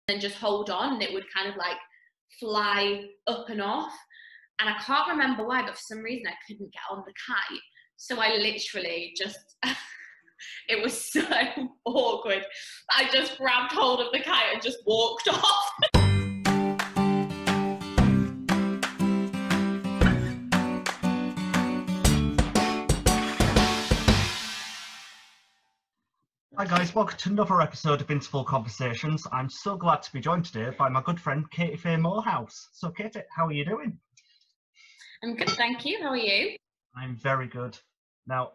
then just hold on, and it would kind of like fly up and off. And I can't remember why, but for some reason I couldn't get on the kite. So I literally just, it was so awkward. I just grabbed hold of the kite and just walked off. Hi guys, welcome to another episode of Interval Conversations. I'm so glad to be joined today by my good friend Katie-Faye Moorehouse. So Katie, how are you doing? I'm good, thank you. How are you? I'm very good. Now,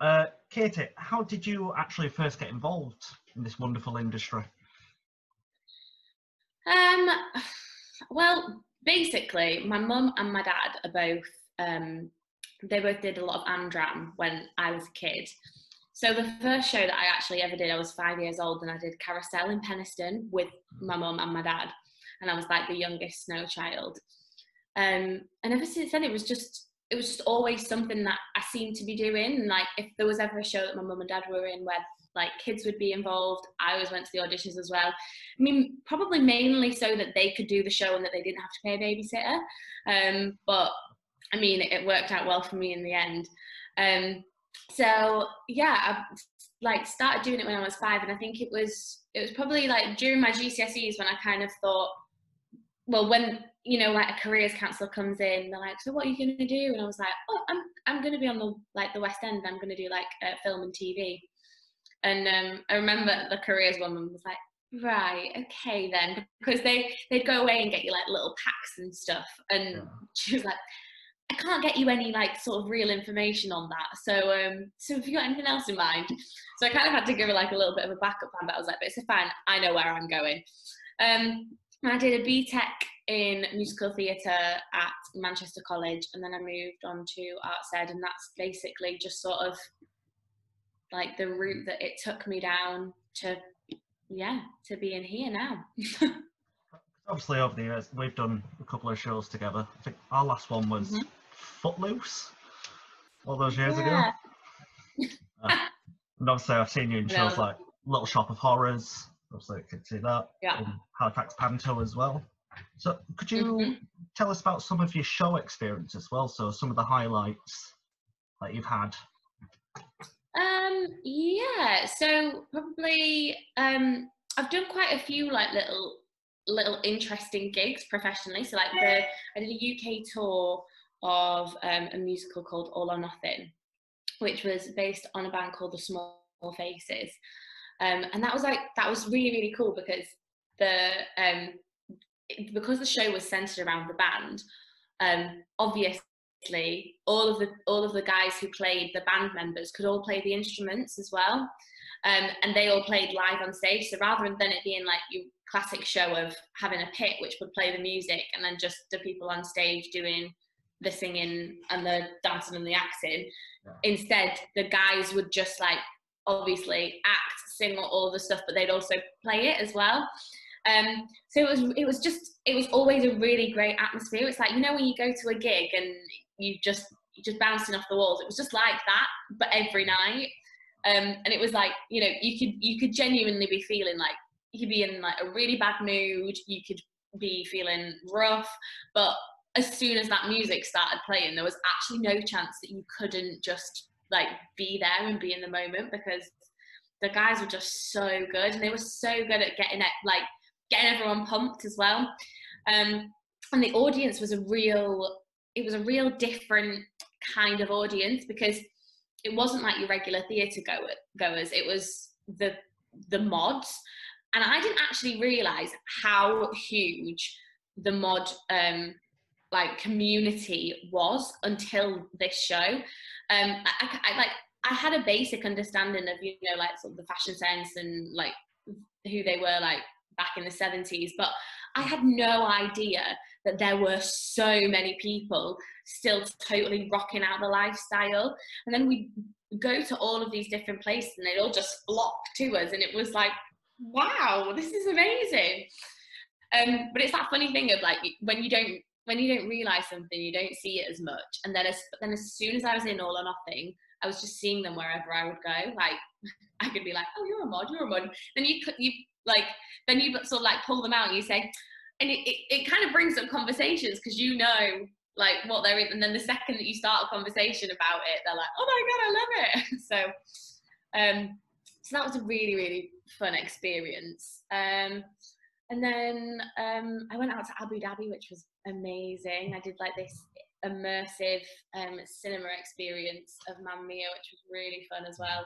Katie, how did you actually first get involved in this wonderful industry? Well, basically, my mum and my dad are both, they both did a lot of Amdram when I was a kid. So the first show that I actually ever did, I was 5 years old, and I did Carousel in Penistone with my mum and my dad, and I was like the youngest snow child. And ever since then, it was just always something that I seemed to be doing. And like, if there was ever a show that my mum and dad were in where like kids would be involved, I always went to the auditions as well. I mean, probably mainly so that they could do the show and that they didn't have to pay a babysitter. But I mean, it worked out well for me in the end. So yeah, I like started doing it when I was 5, and I think it was probably like during my GCSEs when I kind of thought, well, when you know, like a careers counsellor comes in, they're like, so what are you going to do? And I was like, oh, I'm going to be on the West End. I'm going to do like film and TV. And I remember the careers woman was like, right, okay then, because they'd go away and get you like little packs and stuff, and she was like, I can't get you any like sort of real information on that. So have you got anything else in mind? So I kind of had to give her like a little bit of a backup plan, but I was like, but it's fine, I know where I'm going. I did a BTEC in musical theatre at Manchester College, and then I moved on to Arts Ed, and that's basically just sort of like the route that it took me down to being here now. Obviously, over the years, we've done a couple of shows together. I think our last one was Footloose, all those years ago. And obviously, I've seen you in shows like Little Shop of Horrors. Obviously, I could see that. Yeah. In Halifax Panto as well. So, could you tell us about some of your show experience as well? So, some of the highlights that you've had. Yeah. So probably I've done quite a few like little interesting gigs professionally. So like I did a UK tour of a musical called All or Nothing, which was based on a band called the Small Faces. And that was really, really cool because because the show was centered around the band, obviously all of the guys who played the band members could all play the instruments as well. And they all played live on stage. So rather than it being like your classic show of having a pit which would play the music and then just the people on stage doing the singing and the dancing and the acting, instead the guys would just like obviously act, sing all the stuff, but they'd also play it as well. So it was always a really great atmosphere. It's like, you know, when you go to a gig and you're just bouncing off the walls. It was just like that, but every night. And it was like, you know, you could genuinely be feeling like you could be in like a really bad mood. You could be feeling rough, but as soon as that music started playing, there was actually no chance that you couldn't just like be there and be in the moment, because the guys were just so good, and they were so good at getting everyone pumped as well. And the audience was a real different kind of audience, because it wasn't like your regular theatre goers. It was the mods, and I didn't actually realise how huge the mod like community was until this show. I had a basic understanding of, you know, like sort of the fashion sense and like who they were like back in the 70s, but I had no idea that there were so many people still totally rocking out the lifestyle. And then we go to all of these different places and they'd all just flock to us, and it was like, wow, this is amazing. But it's that funny thing of like when you don't realise something, you don't see it as much. And then as soon as I was in All or Nothing, I was just seeing them wherever I would go. Like I could be like, oh, you're a mod. Then you like, then you sort of like pull them out and you say, and it kind of brings up conversations because you know like what they're in, and then the second that you start a conversation about it, they're like, oh my god, I love it. So that was a really, really fun experience. And then I went out to Abu Dhabi, which was amazing. I did like this immersive cinema experience of Mamma Mia, which was really fun as well.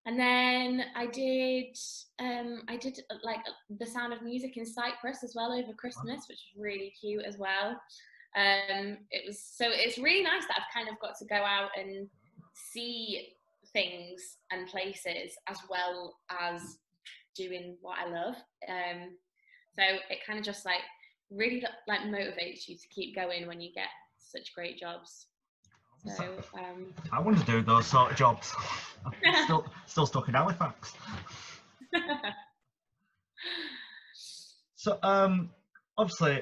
And then I did like The Sound of Music in Cyprus as well over Christmas, which was really cute as well. It's really nice that I've kind of got to go out and see things and places as well as doing what I love. So it kind of just like really like motivates you to keep going when you get such great jobs. So I want to do those sort of jobs. I'm still stuck in Halifax. So obviously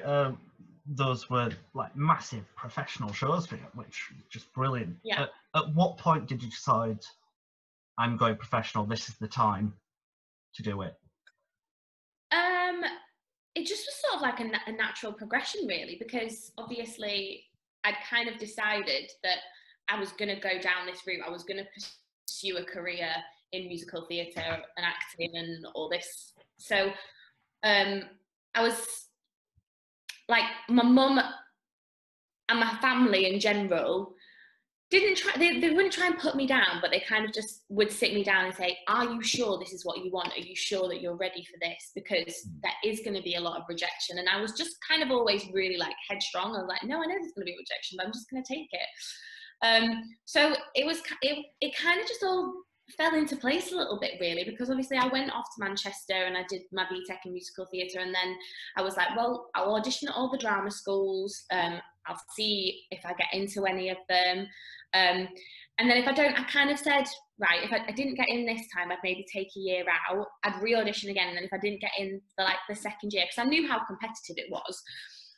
those were like massive professional shows for you, which is just brilliant. Yeah. At what point did you decide, I'm going professional, this is the time to do it? It just was sort of like a natural progression really, because obviously I'd kind of decided that I was going to go down this route. I was going to pursue a career in musical theatre and acting and all this. So I was like, my mum and my family in general didn't try, they wouldn't try and put me down, but they kind of just would sit me down and say, are you sure this is what you want? Are you sure that you're ready for this? Because there is going to be a lot of rejection. And I was just kind of always really like headstrong. I was like, no, I know there's going to be rejection, but I'm just going to take it. So it kind of just all fell into place a little bit really, because obviously I went off to Manchester and I did my BTEC in musical theatre, and then I was like, well, I'll audition at all the drama schools, I'll see if I get into any of them, and then if I don't, I kind of said, right, if I didn't get in this time, I'd maybe take a year out, I'd re-audition again, and then if I didn't get in for like the second year, because I knew how competitive it was,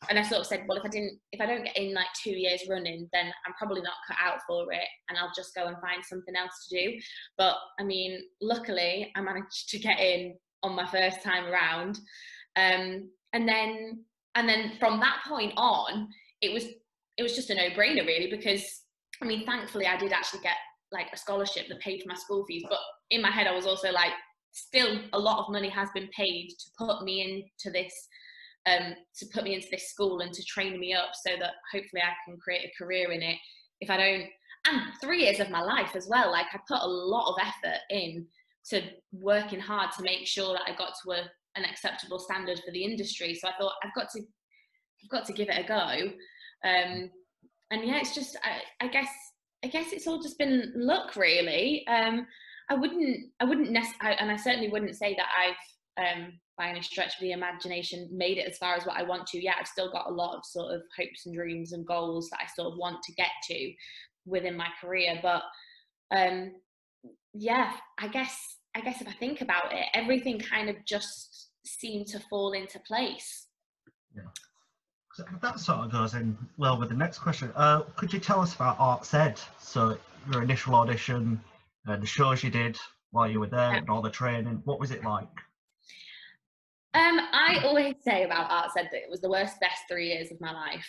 and I sort of said, well, if I don't get in like 2 years running, then I'm probably not cut out for it, and I'll just go and find something else to do. But I mean, luckily I managed to get in on my first time around, and then from that point on, it was just a no-brainer really, because I mean, thankfully I did actually get like a scholarship that paid for my school fees, but in my head I was also like, still a lot of money has been paid to put me into this school and to train me up so that hopefully I can create a career in it. If I don't, and 3 years of my life as well, like I put a lot of effort in to working hard to make sure that I got to an acceptable standard for the industry. So I thought I've got to give it a go. And yeah, it's just I guess it's all just been luck really. I certainly wouldn't say that I've by any stretch of the imagination made it as far as what I want to. Yeah, I've still got a lot of sort of hopes and dreams and goals that I sort of want to get to within my career, but yeah, I guess if I think about it, everything kind of just seemed to fall into place. Yeah. So that sort of goes in well with the next question. Could you tell us about Arts Ed? So your initial audition, the shows you did while you were there, and all the training. What was it like? I always say about Arts Ed that it was the best 3 years of my life.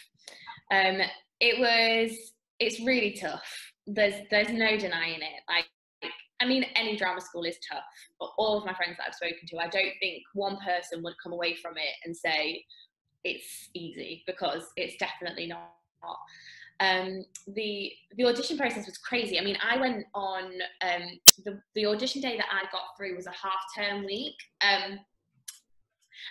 It's really tough. There's no denying it. Like, I mean, any drama school is tough, but all of my friends that I've spoken to, I don't think one person would come away from it and say it's easy, because it's definitely not. The audition process was crazy. I mean, I went on the audition day that I got through was a half-term week.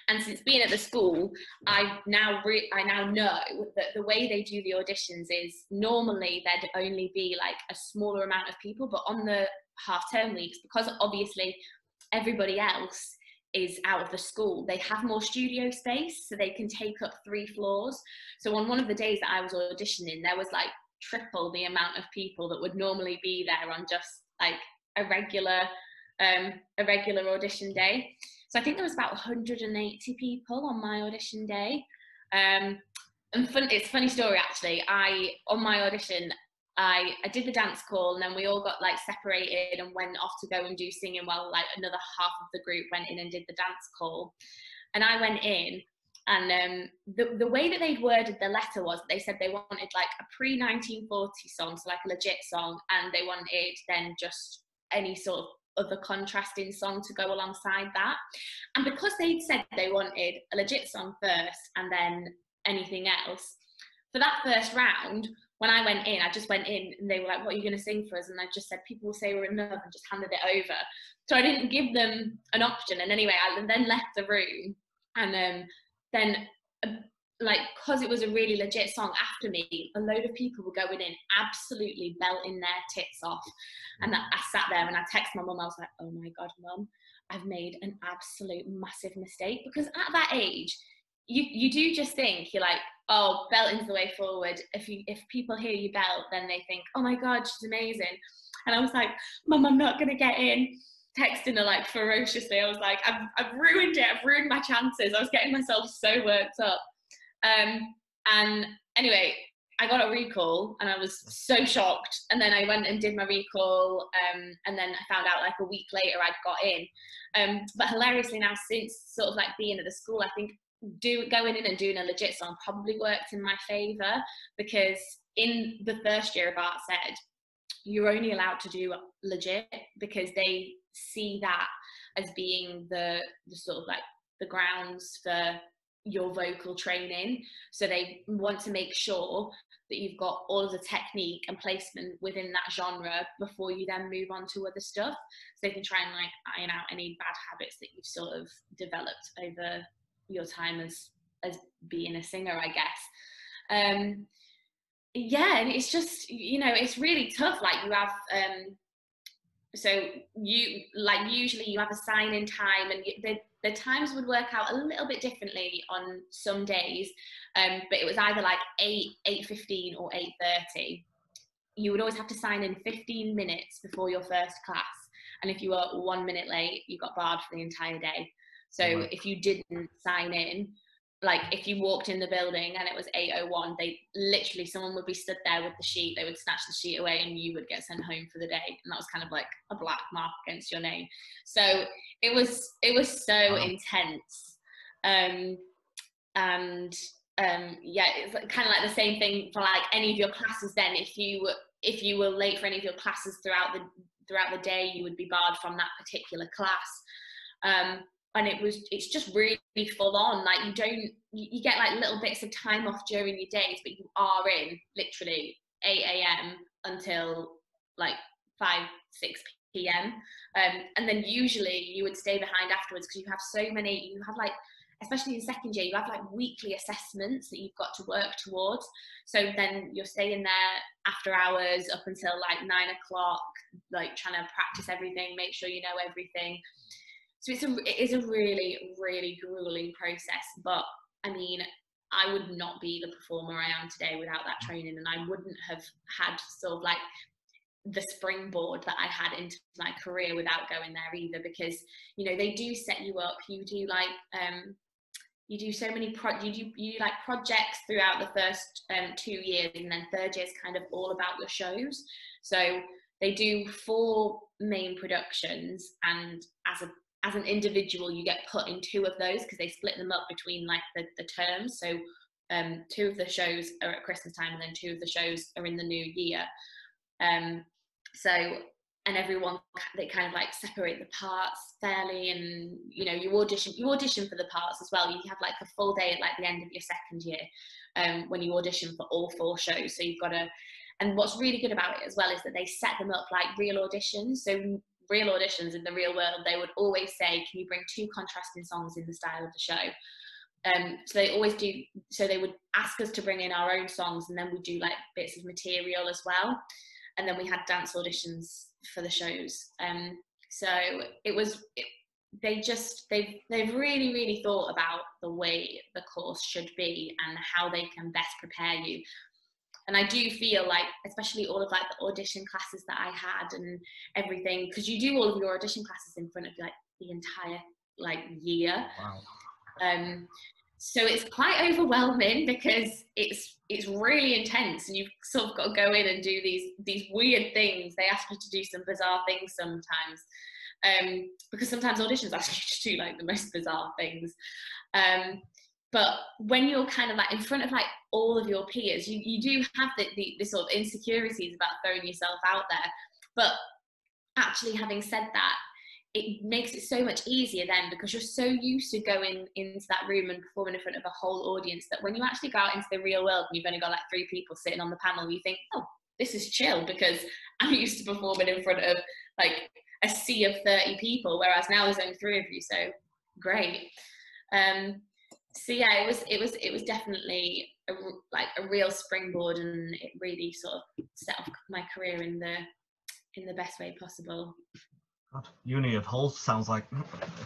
And since being at the school, I now know that the way they do the auditions is normally there'd only be like a smaller amount of people, but on the half-term weeks, because obviously everybody else is out of the school, they have more studio space, so they can take up 3 floors. So on one of the days that I was auditioning, there was like triple the amount of people that would normally be there on just like a regular audition day. So I think there was about 180 people on my audition day. And it's a funny story actually. On my audition, I did the dance call, and then we all got like separated and went off to go and do singing while like another half of the group went in and did the dance call. And I went in, and the way that they'd worded the letter was they said they wanted like a pre-1940 song, so like a legit song, and they wanted then just any sort of other contrasting song to go alongside that. And because they'd said they wanted a legit song first and then anything else, for that first round, when I went in, I just went in and they were like, what are you going to sing for us? And I just said, People Will Say We're in Love, and just handed it over. So I didn't give them an option. And anyway, I then left the room, and then like, because it was a really legit song after me, a load of people were going in absolutely belting their tits off. And I sat there and I texted my mum. I was like, oh my God, Mum, I've made an absolute massive mistake. Because at that age, you do just think, you're like, oh, belting's the way forward. If people hear you belt, then they think, oh my God, she's amazing. And I was like, Mum, I'm not going to get in. Texting her like ferociously. I was like, I've ruined it. I've ruined my chances. I was getting myself so worked up. And anyway, I got a recall and I was so shocked. And then I went and did my recall, and then I found out like a week later I'd got in. But hilariously now, since sort of like being at the school, I think going in and doing a legit song probably worked in my favour, because in the first year of Arts Ed, you're only allowed to do legit because they see that as being the sort of like the grounds for your vocal training. So they want to make sure that you've got all of the technique and placement within that genre before you then move on to other stuff, so they can try and like iron out any bad habits that you've sort of developed over your time as being a singer, I guess. Yeah, and it's just, you know, it's really tough. Like you have so you like usually you have a sign-in time, and the times would work out a little bit differently on some days, but it was either like 8:15 or 8:30. You would always have to sign in 15 minutes before your first class, and if you were 1 minute late, you got barred for the entire day. So if you didn't sign in, like if you walked in the building and it was 8:01, they literally, someone would be stood there with the sheet, they would snatch the sheet away and you would get sent home for the day. And that was kind of like a black mark against your name. So it was so intense. Yeah, it's kind of like the same thing for like any of your classes then. If you were late for any of your classes throughout the day, you would be barred from that particular class. And it's just really full on. Like you get like little bits of time off during your days, but you are in literally 8 a.m. until like 5, 6 p.m. And then usually you would stay behind afterwards, because you have like, especially in second year, you have like weekly assessments that you've got to work towards. So then you're staying there after hours up until like 9 o'clock, like trying to practice everything, make sure you know everything. So it is a really, really grueling process. But I mean, I would not be the performer I am today without that training, and I wouldn't have had sort of like the springboard that I had into my career without going there either, because, you know, they do set you up. You do like you do so many you like projects throughout the first 2 years, and then third year is kind of all about your shows. So they do 4 main productions, and as an individual you get put in 2 of those, because they split them up between like the terms. So 2 of the shows are at Christmas time, and then 2 of the shows are in the new year. And everyone, they kind of like separate the parts fairly, and you know, you audition for the parts as well. You have like a full day at like the end of your second year when you audition for all 4 shows. So you've got to, and what's really good about it as well is that they set them up like real auditions. So real auditions in the real world, they would always say, can you bring 2 contrasting songs in the style of the show? So they always do. So they would ask us to bring in our own songs, and then we do like bits of material as well. And then we had dance auditions for the shows. So they've really, really thought about the way the course should be and how they can best prepare you. And I do feel like, especially all of like the audition classes that I had and everything, because you do all of your audition classes in front of like the entire like year. Wow. So it's quite overwhelming because it's really intense, and you've sort of got to go in and do these weird things. They ask you to do some bizarre things sometimes, because sometimes auditions ask you to do like the most bizarre things. But when you're kind of like in front of like all of your peers, you do have the sort of insecurities about throwing yourself out there. But actually, having said that, it makes it so much easier then, because you're so used to going into that room and performing in front of a whole audience, that when you actually go out into the real world and you've only got like 3 people sitting on the panel, you think, oh, this is chill, because I'm used to performing in front of like a sea of 30 people, whereas now there's only 3 of you, so great. So yeah, it was definitely a real springboard, and it really sort of set off my career in the best way possible. God, Uni of Hull sounds like a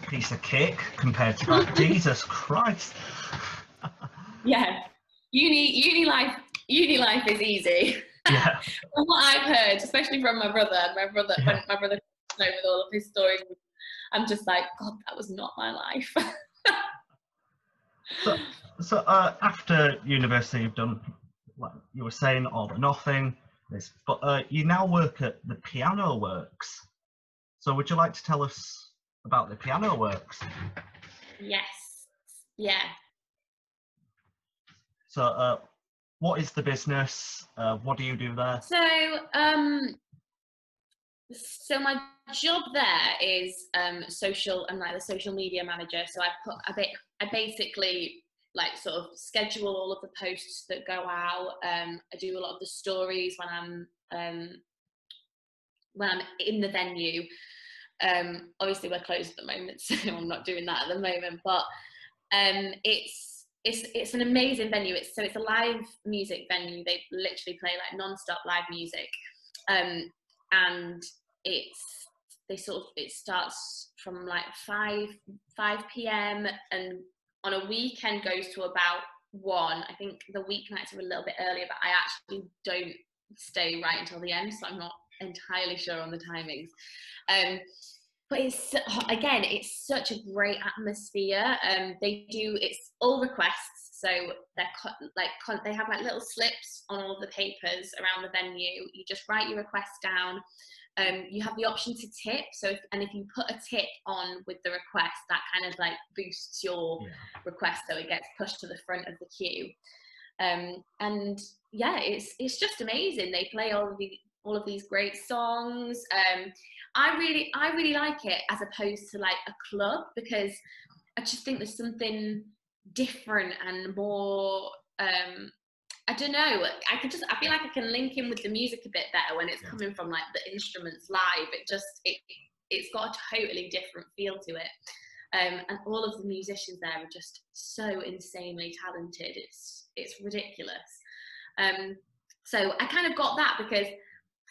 piece of cake compared to that. Jesus Christ. Yeah, uni life is easy. Yeah. From what I've heard, especially from my brother, Yeah. when my brother comes with all of his stories, I'm just like, God, that was not my life. So after university, you've done, like you were saying, all or nothing. But you now work at the Piano Works. So would you like to tell us about the Piano Works? Yes. Yeah. So what is the business? What do you do there? So my job there is social. I'm like the social media manager. So I basically like sort of schedule all of the posts that go out. I do a lot of the stories when I'm in the venue. Obviously we're closed at the moment, so I'm not doing that at the moment. But it's an amazing venue. It's a live music venue. They literally play like non-stop live music, and it starts from like 5 p.m. and on a weekend goes to about 1. I think the weeknights are a little bit earlier, but I actually don't stay right until the end, so I'm not entirely sure on the timings. But it's such a great atmosphere. It's all requests, so they have like little slips on all of the papers around the venue. You just write your request down. You have the option to tip, if you put a tip on with the request, that kind of like boosts your request, so it gets pushed to the front of the queue. And yeah, it's just amazing. They play all of these great songs. I really like it, as opposed to like a club, because I just think there's something different and more. I don't know. I feel like I can link in with the music a bit better when it's coming from like the instruments live. It's got a totally different feel to it. And all of the musicians there are just so insanely talented. It's ridiculous. So I kind of got that because,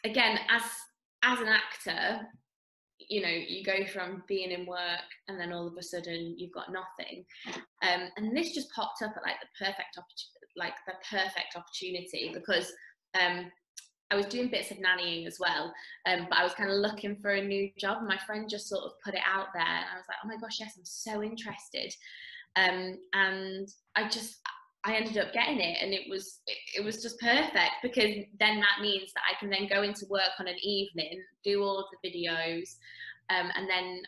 again, as an actor, you know, you go from being in work and then all of a sudden you've got nothing. And this just popped up at like the perfect opportunity, because I was doing bits of nannying as well, but I was kind of looking for a new job, and my friend just sort of put it out there, and I was like, oh my gosh, yes, I'm so interested. And I ended up getting it, and it was just perfect, because then that means that I can then go into work on an evening, do all of the videos, and then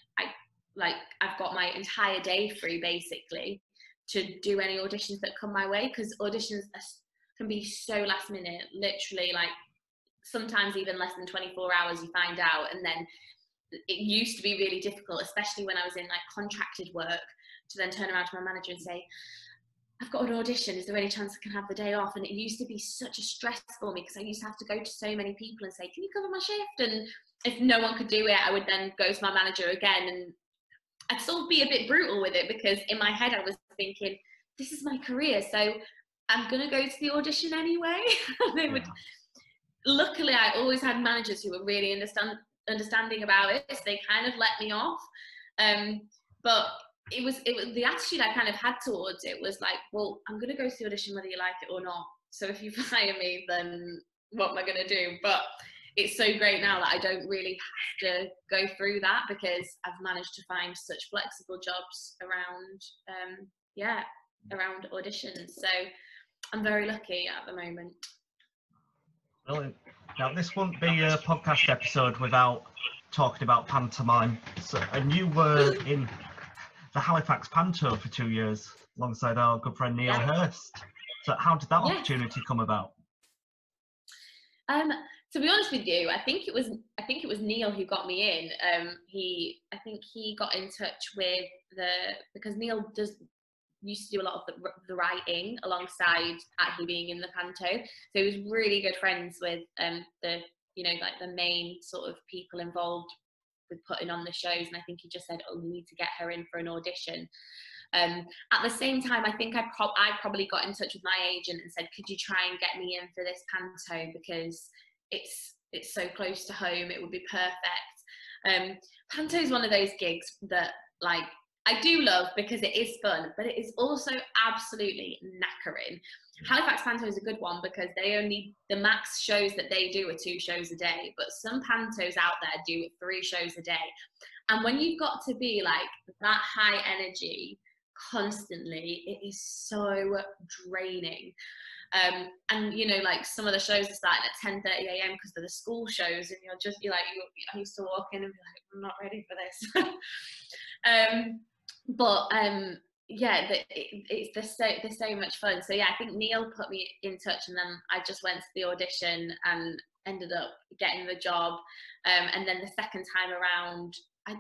I've got my entire day free basically to do any auditions that come my way, because auditions can be so last minute, literally like sometimes even less than 24 hours you find out. And then it used to be really difficult, especially when I was in like contracted work, to then turn around to my manager and say, I've got an audition, is there any chance I can have the day off? And it used to be such a stress for me, because I used to have to go to so many people and say, can you cover my shift? And if no one could do it, I would then go to my manager again, and I'd sort of be a bit brutal with it, because in my head I was thinking, this is my career, so I'm gonna go to the audition anyway. They would. Luckily, I always had managers who were really understanding about it, so they kind of let me off. But it was the attitude I kind of had towards it was like, well, I'm gonna go to the audition whether you like it or not. So if you hire me, then what am I gonna do? But it's so great now that I don't really have to go through that, because I've managed to find such flexible jobs around. around auditions. So I'm very lucky at the moment. Brilliant. Now, this won't be a podcast episode without talking about pantomime. So, and you were in the Halifax Panto for 2 years alongside our good friend Neil Hurst. So how did that opportunity come about? To be honest with you, I think it was Neil who got me in. I think he got in touch with because Neil used to do a lot of the writing alongside actually being in the Panto. So he was really good friends with the main sort of people involved with putting on the shows, and I think he just said, "Oh, we need to get her in for an audition." At the same time, I think I probably got in touch with my agent and said, "Could you try and get me in for this Panto, because it's so close to home, it would be perfect." Panto is one of those gigs that I do love because it is fun, but it is also absolutely knackering. Halifax Panto is a good one because the max shows that they do are 2 shows a day, but some Pantos out there do 3 shows a day. And when you've got to be that high energy constantly, it is so draining. And some of the shows are starting at 10:30 a.m. because they're the school shows, and I used to walk in and be like, "I'm not ready for this." They're so much fun. So yeah, I think Neil put me in touch, and then I just went to the audition and ended up getting the job. And then the second time around, I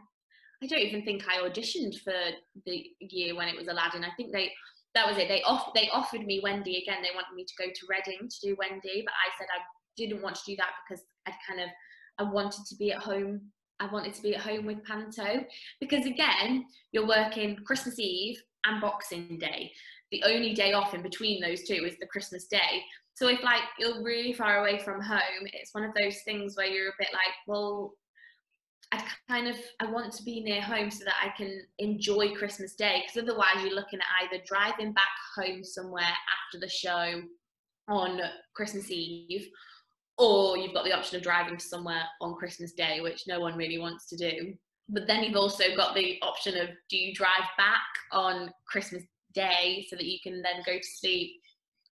don't even think I auditioned for the year when it was Aladdin. I think that was it. They offered me Wendy again. They wanted me to go to Reading to do Wendy, but I said I didn't want to do that because I wanted to be at home. I wanted to be at home with Panto, because again, you're working Christmas Eve and Boxing Day. The only day off in between those 2 is the Christmas day. So if you're really far away from home, it's one of those things where you're a bit like, well, I want to be near home so that I can enjoy Christmas Day, because otherwise you're looking at either driving back home somewhere after the show on Christmas Eve, or you've got the option of driving somewhere on Christmas Day, which no one really wants to do. But then you've also got the option of, do you drive back on Christmas Day so that you can then go to sleep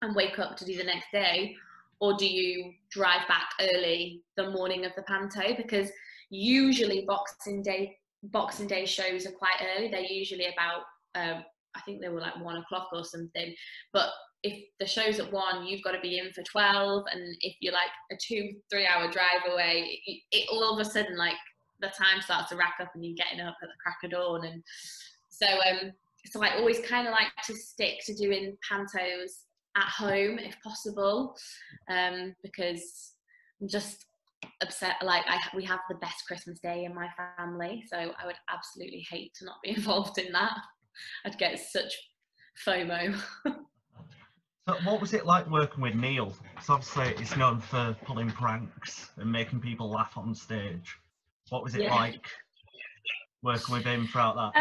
and wake up to do the next day, or do you drive back early the morning of the Panto? Because usually Boxing Day shows are quite early. They're usually about I think they were 1 o'clock or something. But if the show's at 1, you've got to be in for 12, and if you're a 2-3 hour drive away, it all of a sudden the time starts to rack up, and you're getting up at the crack of dawn. And so I always kind of like to stick to doing Pantos at home if possible, because I'm just upset. We have the best Christmas Day in my family, so I would absolutely hate to not be involved in that. I'd get such FOMO. So what was it like working with Neil? Because obviously it's known for pulling pranks and making people laugh on stage. What was it like working with him throughout that?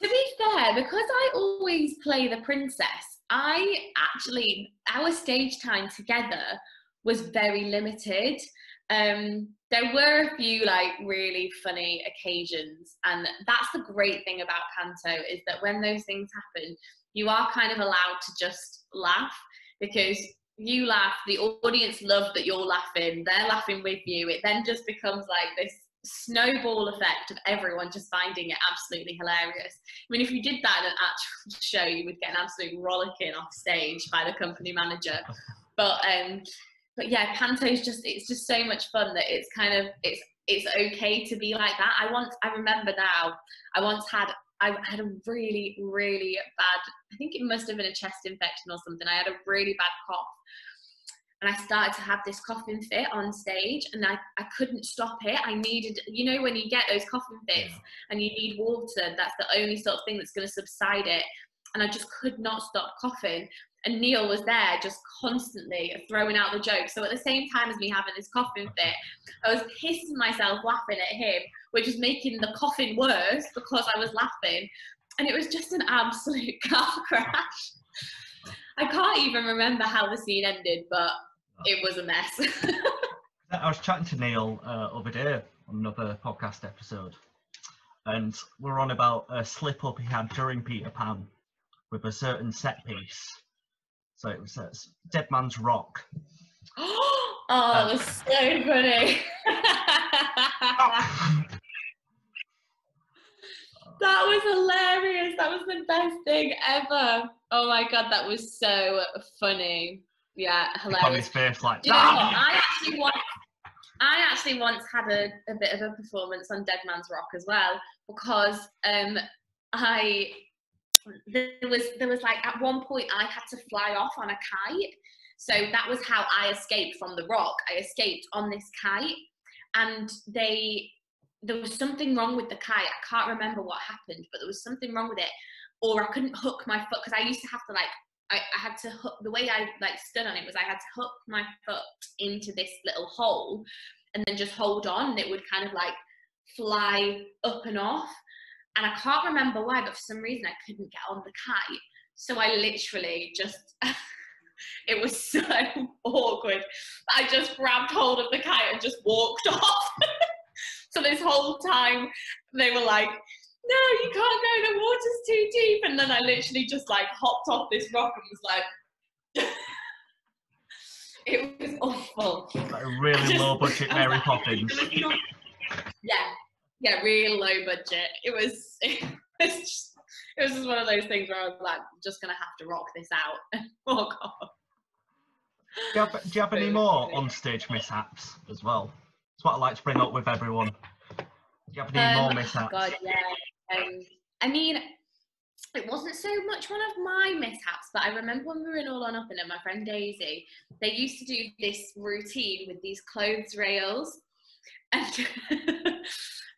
To be fair, because I always play the princess, our stage time together was very limited. There were a few really funny occasions, and that's the great thing about Panto, is that when those things happen, you are kind of allowed to just laugh, because you laugh, the audience love that you're laughing, they're laughing with you. It then just becomes this snowball effect of everyone just finding it absolutely hilarious. I mean, if you did that in an actual show, you would get an absolute rollicking off stage by the company manager. But yeah, Panto's it's just so much fun that it's kind of it's okay to be like that. I remember now, I had a really, really bad, I think it must have been a chest infection or something. I had a really bad cough, and I started to have this coughing fit on stage, and I couldn't stop it. I needed, when you get those coughing fits and you need water, that's the only sort of thing that's going to subside it. And I just could not stop coughing. And Neil was there just constantly throwing out the jokes. So at the same time as me having this coughing fit, I was pissing myself laughing at him, which was making the coughing worse because I was laughing. And it was just an absolute car crash. I can't even remember how the scene ended, but it was a mess. I was chatting to Neil over there on another podcast episode, and we're on about a slip up he had during Peter Pan. with a certain set piece. So it was Dead Man's Rock. Oh, that was so funny. That was hilarious. That was the best thing ever. Oh my God, that was so funny. Yeah, hilarious. On his face like, do you know what? I actually once had a bit of a performance on Dead Man's Rock as well, because there was like, at one point I had to fly off on a kite. So that was how I escaped from the rock. I escaped on this kite, and there was something wrong with the kite. I can't remember what happened, but there was something wrong with it, or I couldn't hook my foot, because I used to have to like, I had to hook, the way I like stood on it was I had to hook my foot into this little hole and then just hold on, and it would kind of like fly up and off. And I can't remember why, but for some reason I couldn't get on the kite. So I literally just, it was so awkward. I just grabbed hold of the kite and just walked off. So this whole time they were like, no, you can't go, the water's too deep. And then I literally just like hopped off this rock and was like, it was awful. Like a really low budget Mary Poppins. Yeah, real low budget. It was just one of those things where I was like, I'm just gonna have to rock this out and walk off. Do you have any more on-stage mishaps as well? That's what I like to bring up with everyone. Do you have any more mishaps? God, yeah. I mean, it wasn't so much one of my mishaps, but I remember when we were in All or Nothing and my friend Daisy, they used to do this routine with these clothes rails. And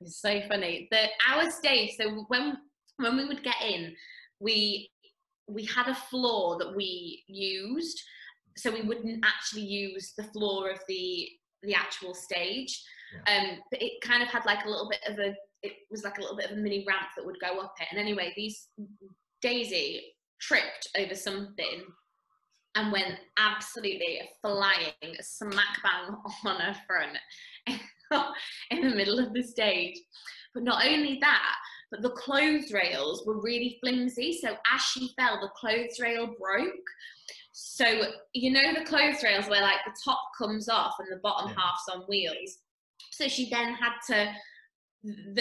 it's so funny. Our stage, so when we would get in, we had a floor that we used, so we wouldn't actually use the floor of the actual stage. Yeah. But it kind of had like a little bit of a mini ramp that would go up it. And anyway, Daisy tripped over something and went absolutely flying smack bang on her front in the middle of the stage. But not only that, but the clothes rails were really flimsy. So as she fell, the clothes rail broke. So, you know, the clothes rails where like the top comes off and the bottom half's on wheels. So she then had to,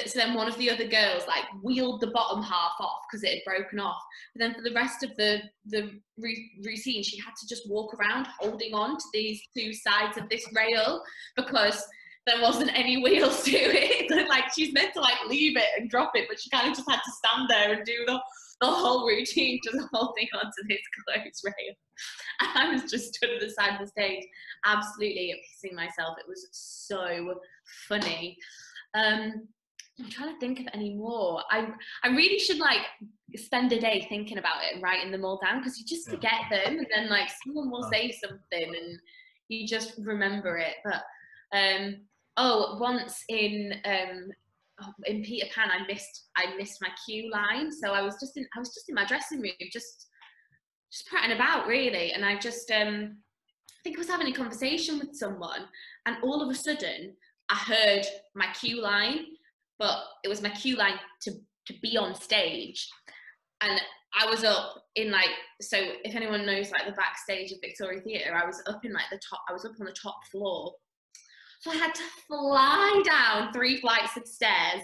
so then one of the other girls like wheeled the bottom half off because it had broken off. But then for the rest of the routine, she had to just walk around holding on to these two sides of this rail because there wasn't any wheels to it. Like she's meant to like leave it and drop it, but she kind of just had to stand there and do the whole routine just holding onto this clothes rail. And I was just stood at the side of the stage, absolutely pissing myself. It was so funny. I'm trying to think of any more. I really should like spend a day thinking about it and writing them all down, because you just forget them, and then like someone will say something and you just remember it. But once in Peter Pan, I missed my cue line, so I was just in my dressing room, just prattling about really, and I just I think I was having a conversation with someone, and all of a sudden I heard my cue line, but it was my cue line to be on stage, and I was up in like, so if anyone knows like the backstage of Victoria Theatre, I was up in like I was up on the top floor. So I had to fly down 3 flights of stairs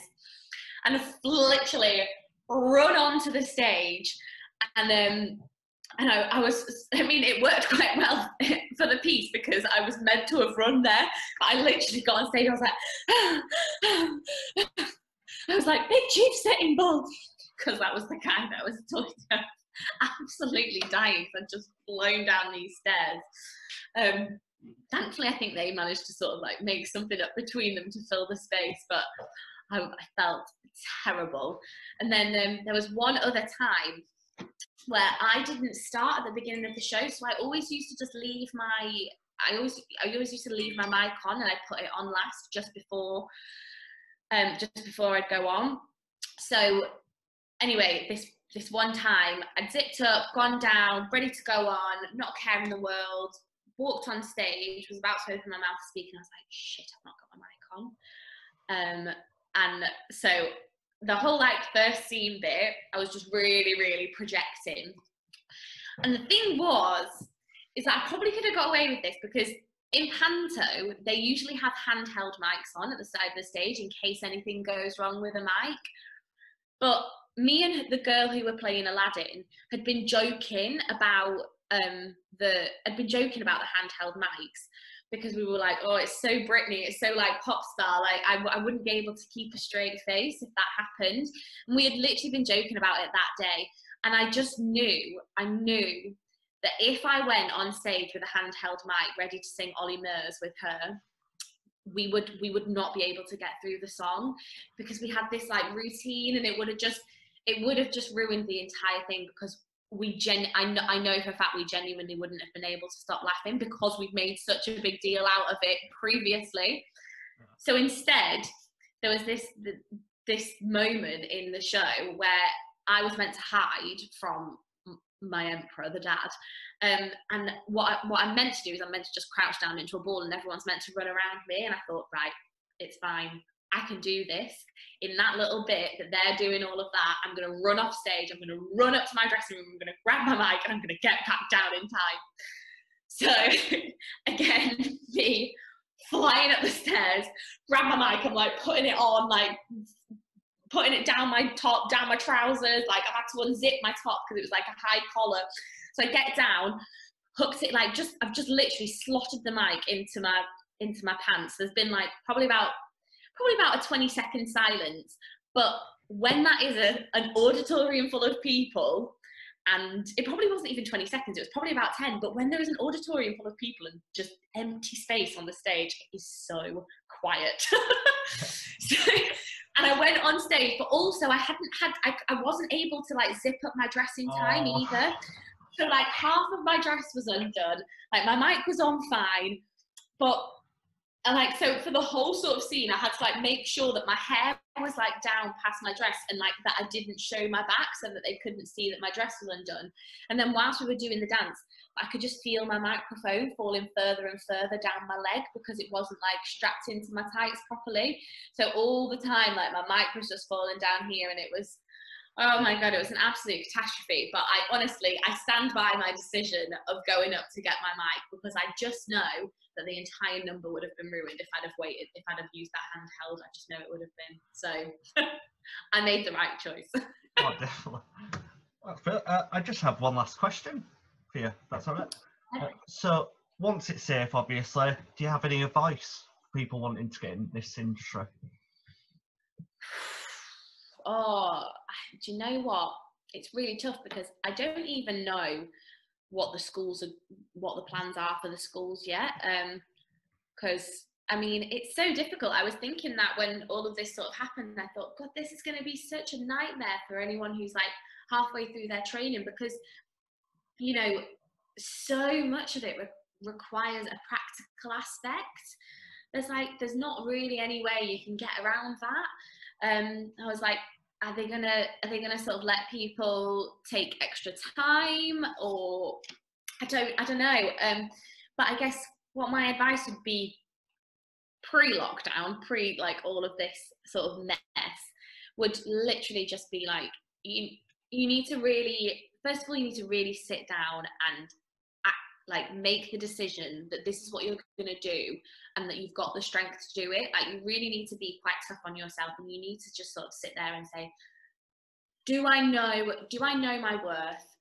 and literally run onto the stage. And it worked quite well for the piece because I was meant to have run there. But I literally got on stage, I was like, Big Chief Sitting Bull, because that was the guy that was talking to. Absolutely dying, so I'd just flown down these stairs. Thankfully, I think they managed to sort of like make something up between them to fill the space, but I felt terrible. And then there was one other time where I didn't start at the beginning of the show, so I always used to just leave I always used to leave my mic on, and I put it on last just before I'd go on. So anyway, this one time I'd zipped up, gone down, ready to go on, not a care in the world, walked on stage, was about to open my mouth to speak, and I was like, shit, I've not got my mic on. And so the whole like first scene bit, I was just really projecting. And the thing is that I probably could have got away with this, because in Panto, they usually have handheld mics on at the side of the stage in case anything goes wrong with a mic. But me and the girl who were playing Aladdin had been joking about the handheld mics, because we were like, oh, it's so Britney, it's so like pop star, like I wouldn't be able to keep a straight face if that happened. And we had literally been joking about it that day, and I knew that if I went on stage with a handheld mic ready to sing Ollie Murs with her, we would not be able to get through the song, because we had this like routine, and it would have just ruined the entire thing, because I know for a fact we genuinely wouldn't have been able to stop laughing, because we've made such a big deal out of it previously. So instead, there was this moment in the show where I was meant to hide from my emperor, the dad, and what I'm meant to do is I'm meant to just crouch down into a ball, and everyone's meant to run around me. And I thought, right, it's fine, I can do this. In that little bit that they're doing all of that, I'm going to run off stage, I'm going to run up to my dressing room, I'm going to grab my mic, and I'm going to get back down in time. So again, me flying up the stairs, grab my mic, I'm like putting it on, like putting it down my top, down my trousers, like I've had to unzip my top because it was like a high collar. So I get down, hooked it, like I've just literally slotted the mic into my pants. There's been like probably about a 20-second silence. But when that is an auditorium full of people, and it probably wasn't even 20 seconds, it was probably about 10, but when there is an auditorium full of people and just empty space on the stage, it is so quiet. And I went on stage, but also I wasn't able to like zip up my dress in time either. So like half of my dress was undone, like my mic was on fine, but like, so for the whole sort of scene, I had to like make sure that my hair was like down past my dress, and like that I didn't show my back so that they couldn't see that my dress was undone. And then whilst we were doing the dance, I could just feel my microphone falling further and further down my leg, because it wasn't like strapped into my tights properly. So all the time, like my mic was just falling down here, and it was, oh my God, it was an absolute catastrophe. But I stand by my decision of going up to get my mic, because I just know that the entire number would have been ruined if I'd have waited, if I'd have used that handheld. I just know it would have been. So I made the right choice. Oh, definitely. I just have one last question for you. That's all right. So once it's safe, obviously, do you have any advice for people wanting to get in this industry? Oh, do you know what? It's really tough, because I don't even know what the plans are for the schools yet. Because I mean, it's so difficult. I was thinking that when all of this sort of happened, I thought, God, this is going to be such a nightmare for anyone who's like halfway through their training, because, you know, so much of it requires a practical aspect. There's not really any way you can get around that. I was like, are they gonna sort of let people take extra time, or I don't know. But I guess what my advice would be, pre-lockdown, like all of this sort of mess, would literally just be like, you need to really, first of all, you need to really sit down and make the decision that this is what you're going to do, and that you've got the strength to do it. Like, you really need to be quite tough on yourself, and you need to just sort of sit there and say, do I know my worth?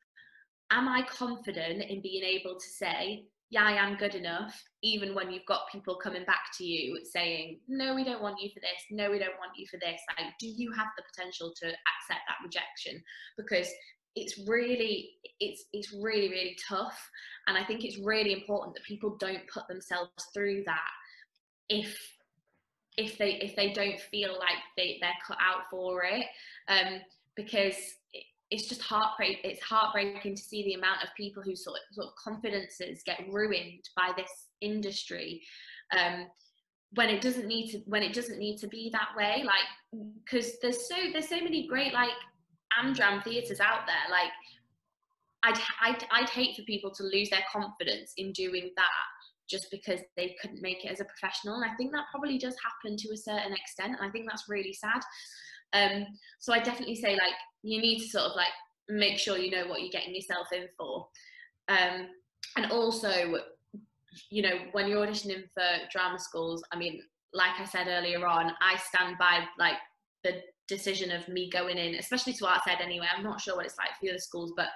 Am I confident in being able to say, yeah, I am good enough, even when you've got people coming back to you saying, no, we don't want you for this, no, we don't want you for this. Like, do you have the potential to accept that rejection? Because it's really tough, and I think it's really important that people don't put themselves through that if they don't feel like they're cut out for it, because it's just heartbreaking to see the amount of people whose sort of confidences get ruined by this industry, when it doesn't need to be that way. Like, because there's so many great like Amdram theatres out there. Like, I'd hate for people to lose their confidence in doing that just because they couldn't make it as a professional. And I think that probably does happen to a certain extent, and I think that's really sad. So I definitely say, like, you need to sort of like make sure you know what you're getting yourself in for. And also, you know, when you're auditioning for drama schools, I mean, like I said earlier on, I stand by like the decision of me going in, especially to Arts Ed anyway. I'm not sure what it's like for the other schools, but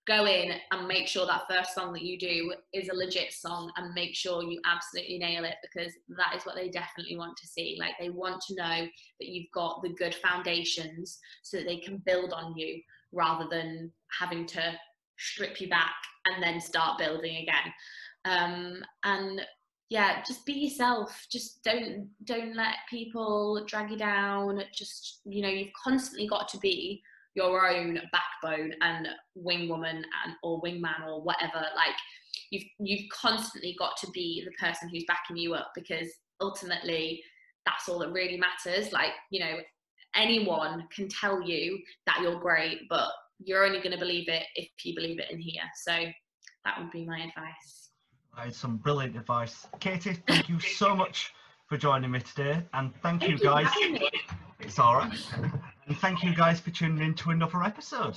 go in and make sure that first song that you do is a legit song, and make sure you absolutely nail it, because that is what they definitely want to see. Like, they want to know that you've got the good foundations so that they can build on you, rather than having to strip you back and then start building again. And yeah, just be yourself. Just don't let people drag you down. Just, you know, you've constantly got to be your own backbone and wing woman or wingman or whatever. Like, you've constantly got to be the person who's backing you up, because ultimately that's all that really matters. Like, you know, anyone can tell you that you're great, but you're only going to believe it if you believe it in here. So that would be my advice. That is some brilliant advice. Katie, thank you so much for joining me today, and thank you guys. For having me. It's all right. And thank you guys for tuning in to another episode.